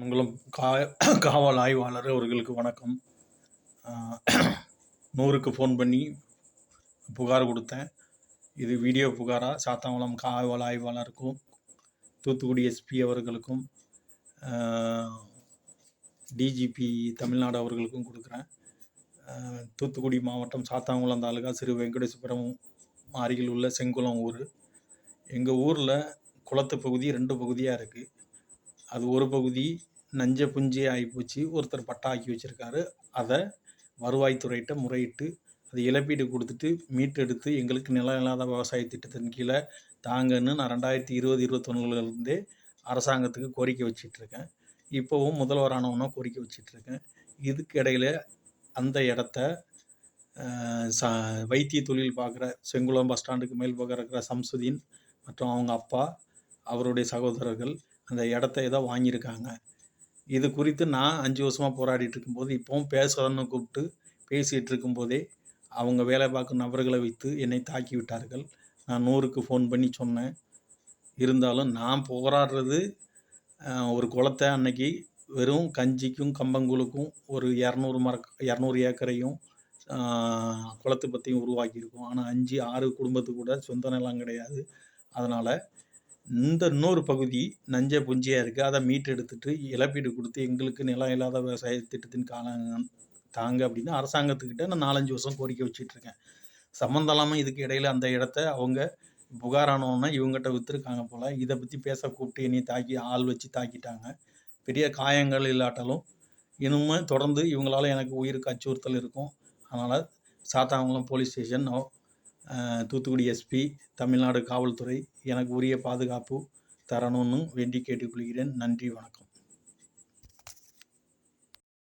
மங்களம் காவல் ஆய்வாளர் அவர்களுக்கு வணக்கம். 100க்கு ஃபோன் பண்ணி புகார் கொடுத்தேன். இது வீடியோ புகாராக சாத்தாங்குளம் காவல் ஆய்வாளருக்கும் தூத்துக்குடி எஸ்பி அவர்களுக்கும் டிஜிபி தமிழ்நாடு அவர்களுக்கும் கொடுக்குறேன். தூத்துக்குடி மாவட்டம் சாத்தாங்குளம் தாலுகா சிறு வெங்கடேஸ்வரம் அருகில் உள்ள செங்குளம் ஊர். எங்கள் ஊரில் குளத்து பகுதி 2 பகுதியாக இருக்குது. அது ஒரு பகுதி நஞ்ச புஞ்சே ஆகிப்போச்சு. ஒருத்தர் பட்டா ஆக்கி வச்சுருக்காரு. அதை வருவாய்த்துறையிட்ட முறையிட்டு அது இழப்பீடு கொடுத்துட்டு மீட்டெடுத்து எங்களுக்கு நிலம் இல்லாத விவசாய திட்டத்தின் கீழே தாங்கன்னு நான் 2020-21 அரசாங்கத்துக்கு கோரிக்கை வச்சிட்ருக்கேன். இப்போவும் முதல்வரானவனா கோரிக்கை வச்சிட்ருக்கேன். இதுக்கு இடையில் அந்த இடத்த வைத்திய தொழில் பார்க்குற செங்குளம் பஸ் ஸ்டாண்டுக்கு மேல் பக்கம் இருக்கிற சம்சுதீன் மற்றும் அவங்க அப்பா அவருடைய சகோதரர்கள் அந்த இடத்த ஏதோ வாங்கியிருக்காங்க. இது குறித்து நான் 5 வருஷமாக போராடிட்டு இருக்கும்போது இப்போவும் பேசுகிறன்னு கூப்பிட்டு பேசிகிட்டு இருக்கும்போதே அவங்க வேலை பார்க்கும் நபர்களை வைத்து என்னை தாக்கி விட்டார்கள். நான் 100க்கு ஃபோன் பண்ணி சொன்னேன். இருந்தாலும் நான் போராடுறது ஒரு குளத்தை அன்னைக்கு வெறும் கஞ்சிக்கும் கம்பங்கூழுக்கும் ஒரு 200 ஏக்கரையும் குளத்தை பற்றியும் உருவாக்கியிருக்கோம். ஆனால் 5-6 குடும்பத்துக்கு கூட சொந்த நிலம் கிடையாது. அதனால் இந்த இன்னொரு பகுதி நஞ்ச புஞ்சியாக இருக்குது. அதை மீட்டெடுத்துட்டு இழப்பீடு கொடுத்து எங்களுக்கு நிலம் இல்லாத விவசாய திட்டத்தின் தாங்க அப்படின்னு அரசாங்கத்துக்கிட்ட நான் 4-5 வருஷம் கோரிக்கை வச்சிட்ருக்கேன். சம்மந்தம் இல்லாமல் இதுக்கு இடையில் அந்த இடத்த அவங்க புகாரானோன்னா இவங்ககிட்ட விற்றுருக்காங்க போல். இதை பற்றி பேச கூப்பிட்டு என்னை தாக்கி ஆள் வச்சு தாக்கிட்டாங்க. பெரிய காயங்கள் இல்லாட்டாலும் இன்னுமே தொடர்ந்து இவங்களால் எனக்கு உயிருக்கு அச்சுறுத்தல் இருக்கும். அதனால் Sathankulam police station, Thoothukudi SP, Tamil Nadu காவல்துறை எனக்கு உரிய பாதுகாப்பு தரணும்னு வேண்டி கேட்டுக்கொள்கிறேன். நன்றி, வணக்கம்.